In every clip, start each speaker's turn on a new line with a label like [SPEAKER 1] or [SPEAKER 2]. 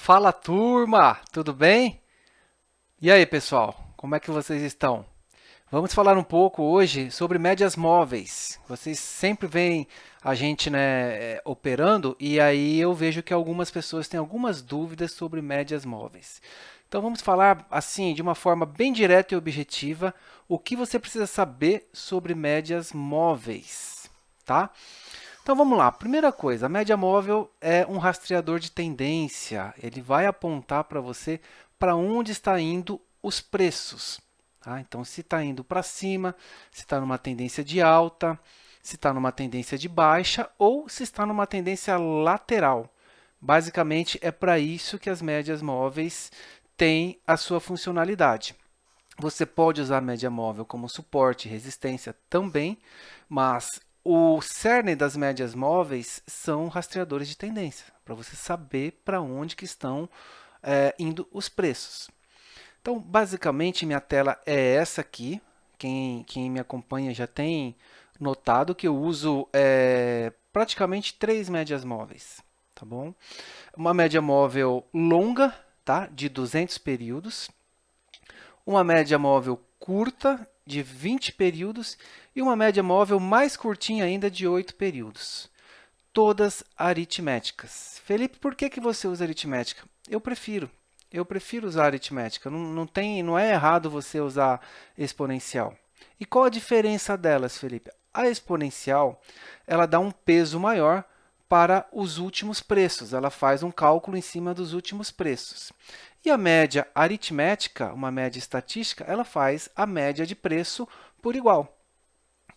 [SPEAKER 1] Fala turma, tudo bem? E aí pessoal, como é que vocês estão? Vamos falar um pouco hoje sobre médias móveis. Vocês sempre veem a gente, operando e aí eu vejo que algumas pessoas têm algumas dúvidas sobre médias móveis. Então vamos falar assim, de uma forma bem direta e objetiva, o que você precisa saber sobre médias móveis, tá? Então vamos lá. Primeira coisa, a média móvel é um rastreador de tendência. Ele vai apontar para você para onde está indo os preços. Tá? Então, se está indo para cima, se está numa tendência de alta, se está numa tendência de baixa ou se está numa tendência lateral. Basicamente, é para isso que as médias móveis têm a sua funcionalidade. Você pode usar a média móvel como suporte e resistência também, mas o cerne das médias móveis são rastreadores de tendência, para você saber para onde que estão indo os preços. Então, basicamente, minha tela é essa aqui. Quem me acompanha já tem notado que eu uso praticamente três médias móveis, tá bom? Uma média móvel longa, tá? De 200 períodos, uma média móvel curta de 20 períodos e uma média móvel mais curtinha ainda de 8 períodos. Todas aritméticas. Felipe, por que você usa aritmética? Eu prefiro. Eu prefiro usar aritmética. Não é errado você usar exponencial. E qual a diferença delas, Felipe? A exponencial, ela dá um peso maior para os últimos preços. Ela faz um cálculo em cima dos últimos preços. E a média aritmética, uma média estatística, ela faz a média de preço por igual.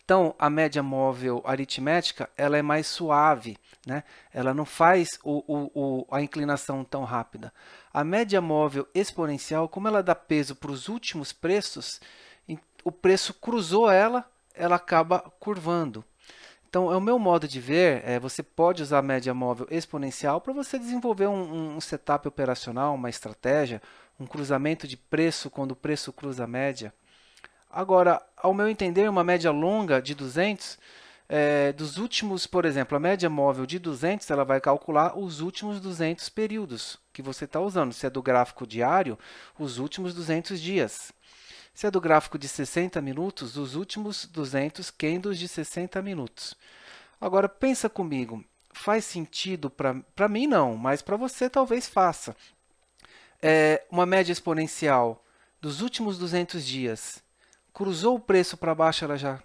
[SPEAKER 1] Então, a média móvel aritmética ela é mais suave, né? Ela não faz a inclinação tão rápida. A média móvel exponencial, como ela dá peso para os últimos preços, o preço cruzou ela, ela acaba curvando. Então, é o meu modo de ver, você pode usar a média móvel exponencial para você desenvolver um setup operacional, uma estratégia, um cruzamento de preço quando o preço cruza a média. Agora, ao meu entender, uma média longa de 200, dos últimos, por exemplo, a média móvel de 200, ela vai calcular os últimos 200 períodos que você está usando. Se é do gráfico diário, os últimos 200 dias. Se é do gráfico de 60 minutos, os últimos 200 candles de 60 minutos. Agora, pensa comigo, faz sentido para mim não, mas para você talvez faça. Uma média exponencial dos últimos 200 dias, cruzou o preço para baixo, ela já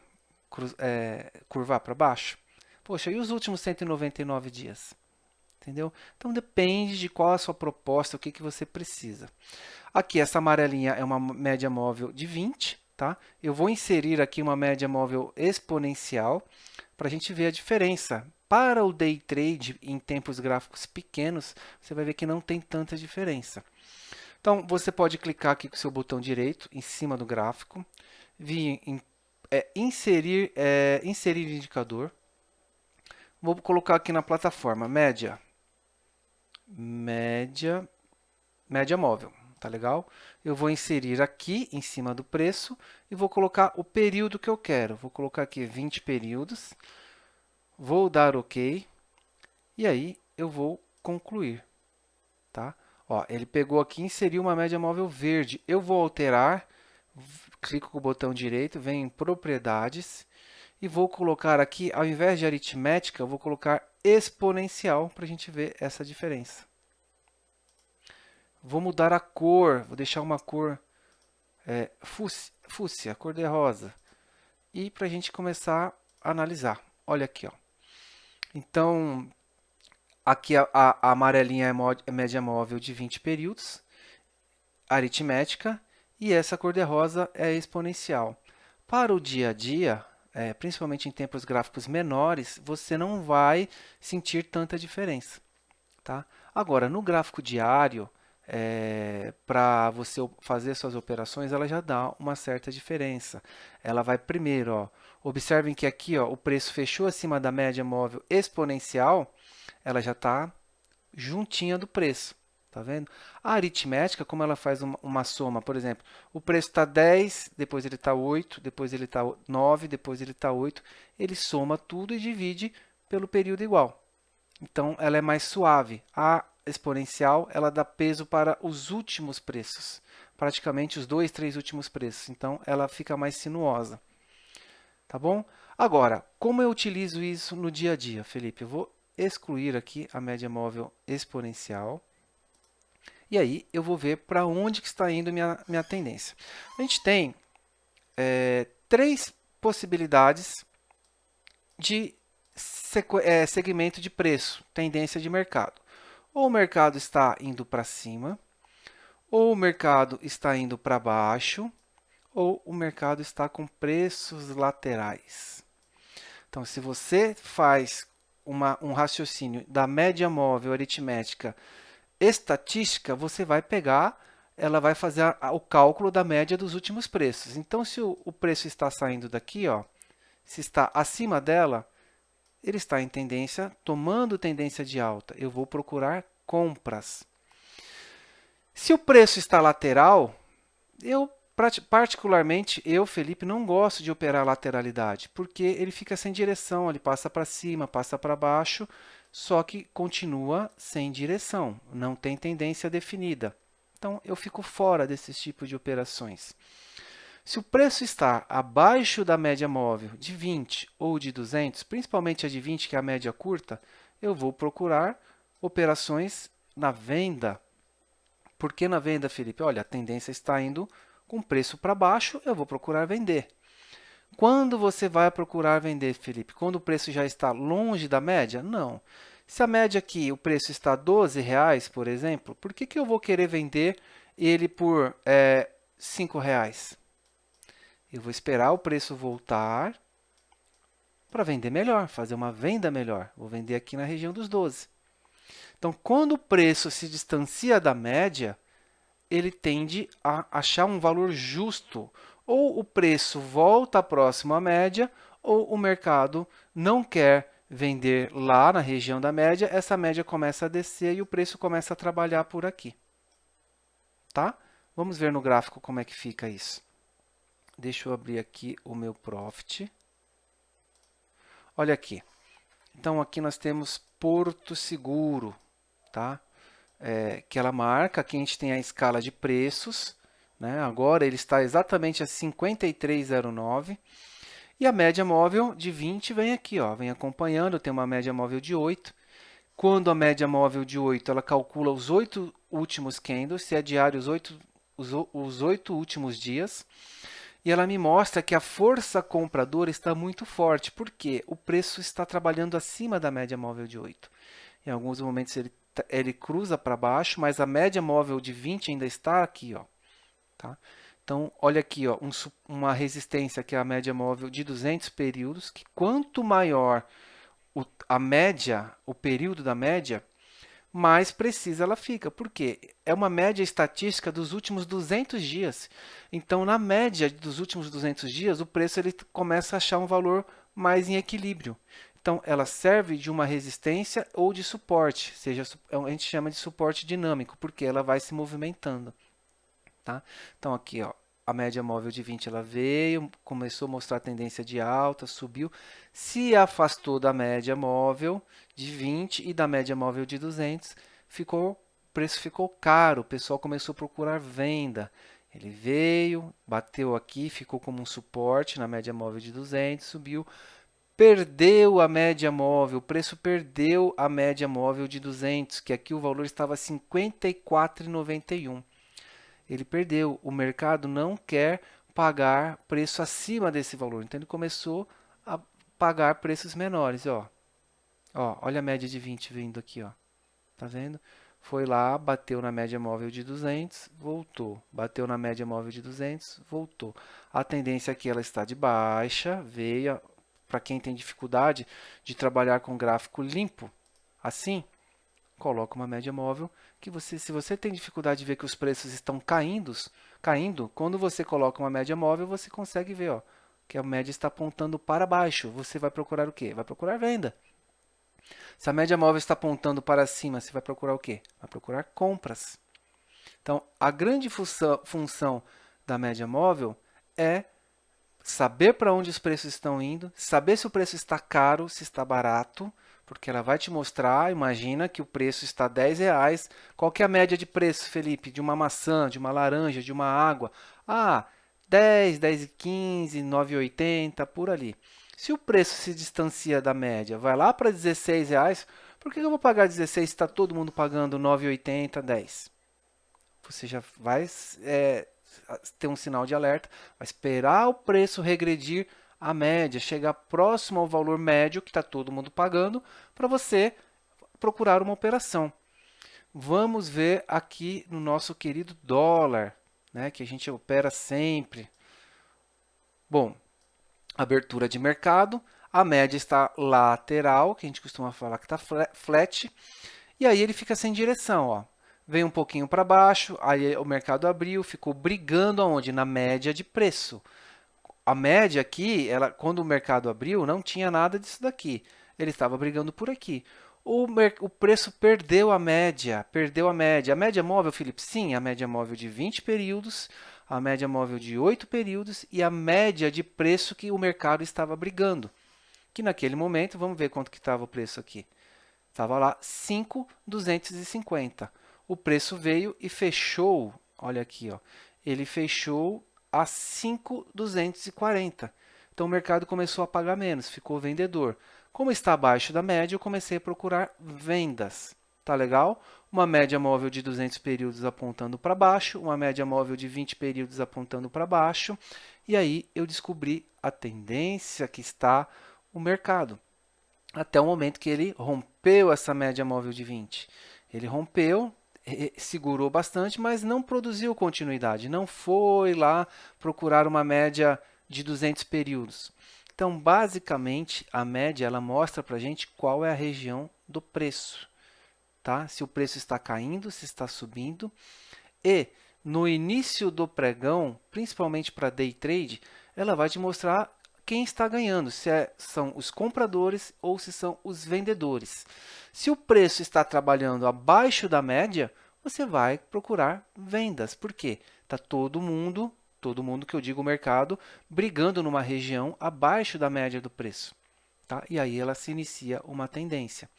[SPEAKER 1] curvar para baixo? Poxa, e os últimos 199 dias? Entendeu? Então depende de qual a sua proposta, o que, que você precisa. Aqui, essa amarelinha é uma média móvel de 20, tá? Eu vou inserir aqui uma média móvel exponencial para a gente ver a diferença. Para o day trade em tempos gráficos pequenos, você vai ver que não tem tanta diferença. Então, você pode clicar aqui com o seu botão direito em cima do gráfico, vir em inserir indicador. Vou colocar aqui na plataforma média, média móvel, tá legal? Eu vou inserir aqui em cima do preço e vou colocar o período que eu quero. Vou colocar aqui 20 períodos, vou dar OK e aí eu vou concluir, tá? Ó, ele pegou aqui e inseriu uma média móvel verde. Eu vou alterar, clico com o botão direito, venho em propriedades e vou colocar aqui, ao invés de aritmética, eu vou colocar exponencial para a gente ver essa diferença. Vou mudar a cor, vou deixar uma cor fúcsia, cor de rosa. E para a gente começar a analisar. Olha aqui, ó. Então, aqui a amarelinha é média móvel de 20 períodos, aritmética, e essa cor de rosa é exponencial. Para o dia a dia, principalmente em tempos gráficos menores, você não vai sentir tanta diferença. Tá? Agora, no gráfico diário, para você fazer suas operações, ela já dá uma certa diferença. Ela vai primeiro, ó, observem que aqui ó, o preço fechou acima da média móvel exponencial, ela já está juntinha do preço. Tá vendo? A aritmética, como ela faz uma soma, por exemplo, o preço está 10, depois ele está 8, depois ele está 9, depois ele está 8, ele soma tudo e divide pelo período igual. Então, ela é mais suave. A exponencial, ela dá peso para os últimos preços, praticamente os 2, 3 últimos preços. Então, ela fica mais sinuosa, tá bom? Agora, como eu utilizo isso no dia a dia, Felipe? Eu vou excluir aqui a média móvel exponencial. E aí, eu vou ver para onde que está indo minha tendência. A gente tem três possibilidades de segmento de preço, tendência de mercado. Ou o mercado está indo para cima, ou o mercado está indo para baixo, ou o mercado está com preços laterais. Então, se você faz um raciocínio da média móvel aritmética estatística, você vai pegar, ela vai fazer o cálculo da média dos últimos preços. Então, se o preço está saindo daqui, ó, se está acima dela, ele está em tendência, tomando tendência de alta. Eu vou procurar compras. Se o preço está lateral, particularmente, Felipe, não gosto de operar lateralidade, porque ele fica sem direção, ele passa para cima, passa para baixo, só que continua sem direção, não tem tendência definida. Então, eu fico fora desses tipos de operações. Se o preço está abaixo da média móvel de 20 ou de 200, principalmente a de 20, que é a média curta, eu vou procurar operações na venda. Por que na venda, Felipe? Olha, a tendência está indo com preço para baixo, eu vou procurar vender. Quando você vai procurar vender, Felipe? Quando o preço já está longe da média? Não. Se a média aqui, o preço está R$ 12, por exemplo, por que eu vou querer vender ele por R$ 5? Eu vou esperar o preço voltar para vender melhor, fazer uma venda melhor. Vou vender aqui na região dos 12. Então, quando o preço se distancia da média, ele tende a achar um valor justo. Ou o preço volta próximo à média, ou o mercado não quer vender lá na região da média, essa média começa a descer e o preço começa a trabalhar por aqui. Tá? Vamos ver no gráfico como é que fica isso. Deixa eu abrir aqui o meu Profit. Olha aqui. Então, aqui nós temos Porto Seguro, tá? Que ela marca, aqui a gente tem a escala de preços, né? Agora ele está exatamente a 53,09 e a média móvel de 20 vem aqui, ó, vem acompanhando, tem uma média móvel de 8. Quando a média móvel de 8, ela calcula os 8 últimos candles, se é diário os 8 últimos dias, e ela me mostra que a força compradora está muito forte, porque o preço está trabalhando acima da média móvel de 8. Em alguns momentos ele cruza para baixo, mas a média móvel de 20 ainda está aqui, ó, tá? Então, olha aqui, ó, uma resistência que é a média móvel de 200 períodos, que quanto maior a média, o período da média, mais precisa ela fica. Por quê? É uma média estatística dos últimos 200 dias. Então, na média dos últimos 200 dias, o preço ele começa a achar um valor mais em equilíbrio. Então, ela serve de uma resistência ou de suporte, seja, a gente chama de suporte dinâmico, porque ela vai se movimentando. Tá? Então, aqui, ó, a média móvel de 20 ela veio, começou a mostrar tendência de alta, subiu, se afastou da média móvel de 20 e da média móvel de 200, o preço ficou caro, o pessoal começou a procurar venda. Ele veio, bateu aqui, ficou como um suporte na média móvel de 200, subiu, perdeu a média móvel, o preço perdeu a média móvel de 200, que aqui o valor estava 54,91. Ele perdeu. O mercado não quer pagar preço acima desse valor. Então, ele começou a pagar preços menores. Ó, olha a média de 20 vindo aqui. Ó. Tá vendo? Foi lá, bateu na média móvel de 200, voltou. Bateu na média móvel de 200, voltou. A tendência aqui ela está de baixa, veio. Para quem tem dificuldade de trabalhar com gráfico limpo, assim, coloca uma média móvel que se você tem dificuldade de ver que os preços estão caindo, quando você coloca uma média móvel, você consegue ver, ó, que a média está apontando para baixo. Você vai procurar o quê? Vai procurar venda. Se a média móvel está apontando para cima, você vai procurar o quê? Vai procurar compras. Então, a grande função da média móvel é saber para onde os preços estão indo, saber se o preço está caro, se está barato, Porque ela vai te mostrar, imagina que o preço está R$ 10. Qual que é a média de preço, Felipe? De uma maçã, de uma laranja, de uma água? Ah, 10, 10,15, 9,80, por ali. Se o preço se distancia da média, vai lá para R$ 16, por que eu vou pagar 16 se está todo mundo pagando 9,80, 10? Você já vai ter um sinal de alerta, vai esperar o preço regredir à média, chegar próximo ao valor médio que está todo mundo pagando, para você procurar uma operação. Vamos ver aqui no nosso querido dólar, né, que a gente opera sempre. Bom, abertura de mercado, a média está lateral, que a gente costuma falar que está flat, e aí ele fica sem direção, ó. Vem um pouquinho para baixo, aí o mercado abriu, ficou brigando aonde? Na média de preço. A média aqui, quando o mercado abriu, não tinha nada disso daqui. Ele estava brigando por aqui. O preço perdeu a média, perdeu a média. A média móvel, Felipe, sim, a média móvel de 20 períodos, a média móvel de 8 períodos e a média de preço que o mercado estava brigando. Que naquele momento, vamos ver quanto que estava o preço aqui. Estava lá 5,250. O preço veio e fechou, olha aqui, ó, ele fechou a 5,240. Então o mercado começou a pagar menos, ficou vendedor. Como está abaixo da média, eu comecei a procurar vendas. Tá legal? Uma média móvel de 200 períodos apontando para baixo, uma média móvel de 20 períodos apontando para baixo. E aí eu descobri a tendência que está o mercado até o momento que ele rompeu essa média móvel de 20. Ele rompeu, segurou bastante, mas não produziu continuidade, não foi lá procurar uma média de 200 períodos. Então, basicamente, a média ela mostra para a gente qual é a região do preço. Tá? Se o preço está caindo, se está subindo. E no início do pregão, principalmente para day trade, ela vai te mostrar quem está ganhando, se são os compradores ou se são os vendedores. Se o preço está trabalhando abaixo da média, você vai procurar vendas. Por quê? Está todo mundo que eu digo o mercado, brigando numa região abaixo da média do preço. Tá? E aí ela se inicia uma tendência.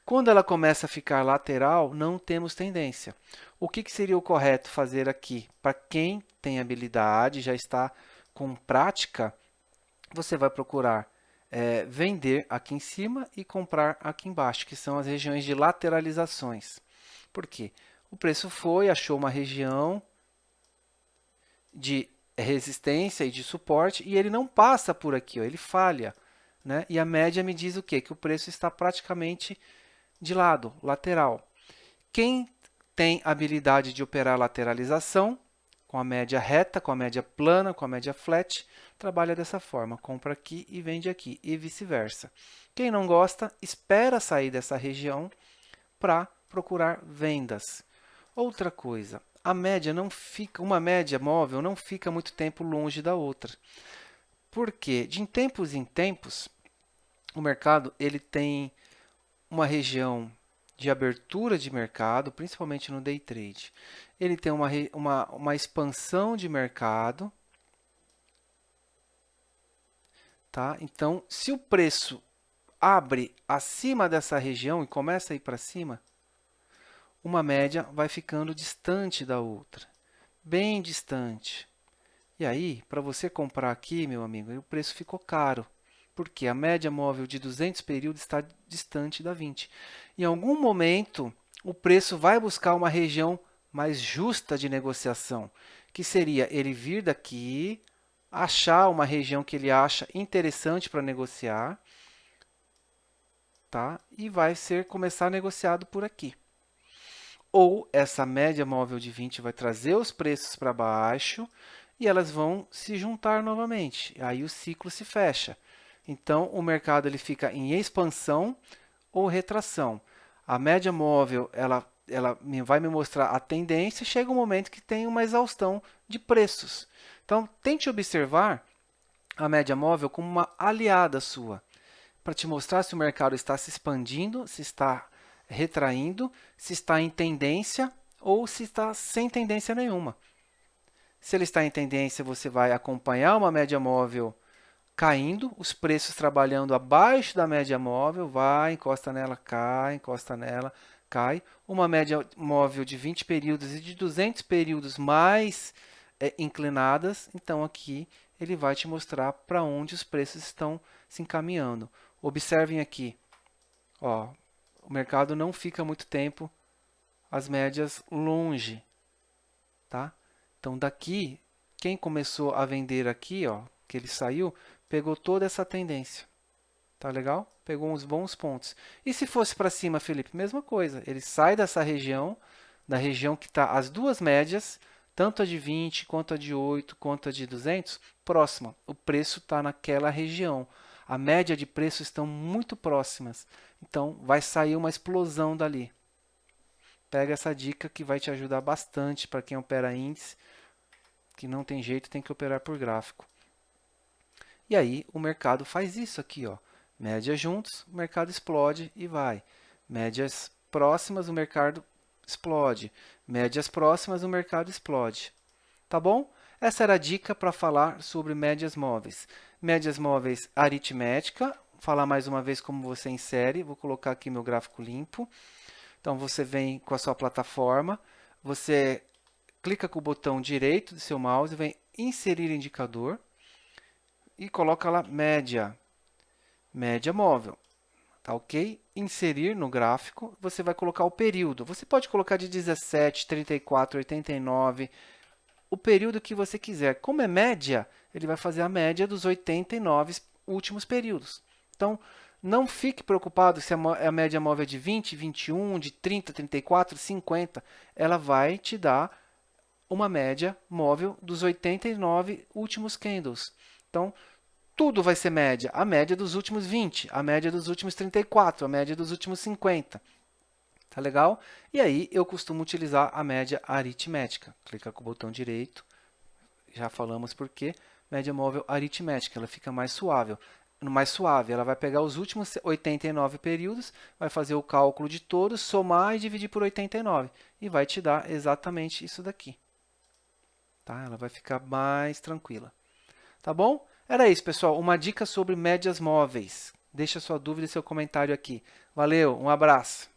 [SPEAKER 1] Quando ela começa a ficar lateral, não temos tendência. O que seria o correto fazer aqui? Para quem tem habilidade, já está com prática, você vai procurar vender aqui em cima e comprar aqui embaixo, que são as regiões de lateralizações. Por quê? O preço foi, achou uma região de resistência e de suporte e ele não passa por aqui, ó, ele falha. Né? E a média me diz o quê? Que o preço está praticamente de lado, lateral. Quem tem habilidade de operar lateralização, com a média reta, com a média plana, com a média flat, trabalha dessa forma, compra aqui e vende aqui, e vice-versa. Quem não gosta, espera sair dessa região para procurar vendas. Outra coisa, a média não fica, uma média móvel não fica muito tempo longe da outra. Por quê? De tempos em tempos, o mercado ele tem uma região de abertura de mercado, principalmente no day trade. Ele tem uma expansão de mercado. Tá? Então, se o preço abre acima dessa região e começa a ir para cima, uma média vai ficando distante da outra, bem distante. E aí, para você comprar aqui, meu amigo, o preço ficou caro, porque a média móvel de 200 períodos está distante da 20. Em algum momento, o preço vai buscar uma região mais justa de negociação, que seria ele vir daqui, achar uma região que ele acha interessante para negociar, tá? E vai começar negociado por aqui. Ou essa média móvel de 20 vai trazer os preços para baixo e elas vão se juntar novamente. Aí o ciclo se fecha. Então, o mercado ele fica em expansão ou retração. A média móvel ela vai me mostrar a tendência e chega um momento que tem uma exaustão de preços. Então, tente observar a média móvel como uma aliada sua, para te mostrar se o mercado está se expandindo, se está retraindo, se está em tendência ou se está sem tendência nenhuma. Se ele está em tendência, você vai acompanhar uma média móvel caindo, os preços trabalhando abaixo da média móvel, vai, encosta nela, cai, encosta nela, cai. Uma média móvel de 20 períodos e de 200 períodos mais inclinadas, então aqui ele vai te mostrar para onde os preços estão se encaminhando. Observem aqui, ó, o mercado não fica muito tempo as médias longe, tá? Então daqui, quem começou a vender aqui, ó, que ele saiu, pegou toda essa tendência. Tá legal? Pegou uns bons pontos. E se fosse para cima, Felipe? Mesma coisa. Ele sai dessa região, da região que está as duas médias, tanto a de 20, quanto a de 8, quanto a de 200, próxima. O preço está naquela região. A média de preços estão muito próximas. Então, vai sair uma explosão dali. Pega essa dica que vai te ajudar bastante para quem opera índice, que não tem jeito, tem que operar por gráfico. E aí o mercado faz isso aqui, ó. Média juntos, o mercado explode e vai. Médias próximas, o mercado explode. Médias próximas, o mercado explode. Tá bom? Essa era a dica para falar sobre médias móveis. Médias móveis aritmética. Vou falar mais uma vez como você insere. Vou colocar aqui meu gráfico limpo. Então você vem com a sua plataforma, você clica com o botão direito do seu mouse, vem inserir indicador e coloca lá média, média móvel. Tá ok? Inserir no gráfico, você vai colocar o período. Você pode colocar de 17, 34, 89, o período que você quiser. Como é média, ele vai fazer a média dos 89 últimos períodos. Então, não fique preocupado se a média móvel é de 20, 21, de 30, 34, 50. Ela vai te dar uma média móvel dos 89 últimos candles. Então, tudo vai ser média. A média dos últimos 20, a média dos últimos 34, a média dos últimos 50. Tá legal? E aí eu costumo utilizar a média aritmética. Clica com o botão direito. Já falamos por quê. Média móvel aritmética, ela fica mais suave. Mais suave, ela vai pegar os últimos 89 períodos, vai fazer o cálculo de todos, somar e dividir por 89 e vai te dar exatamente isso daqui. Tá? Ela vai ficar mais tranquila. Tá bom? Era isso, pessoal. Uma dica sobre médias móveis. Deixa sua dúvida e seu comentário aqui. Valeu, um abraço.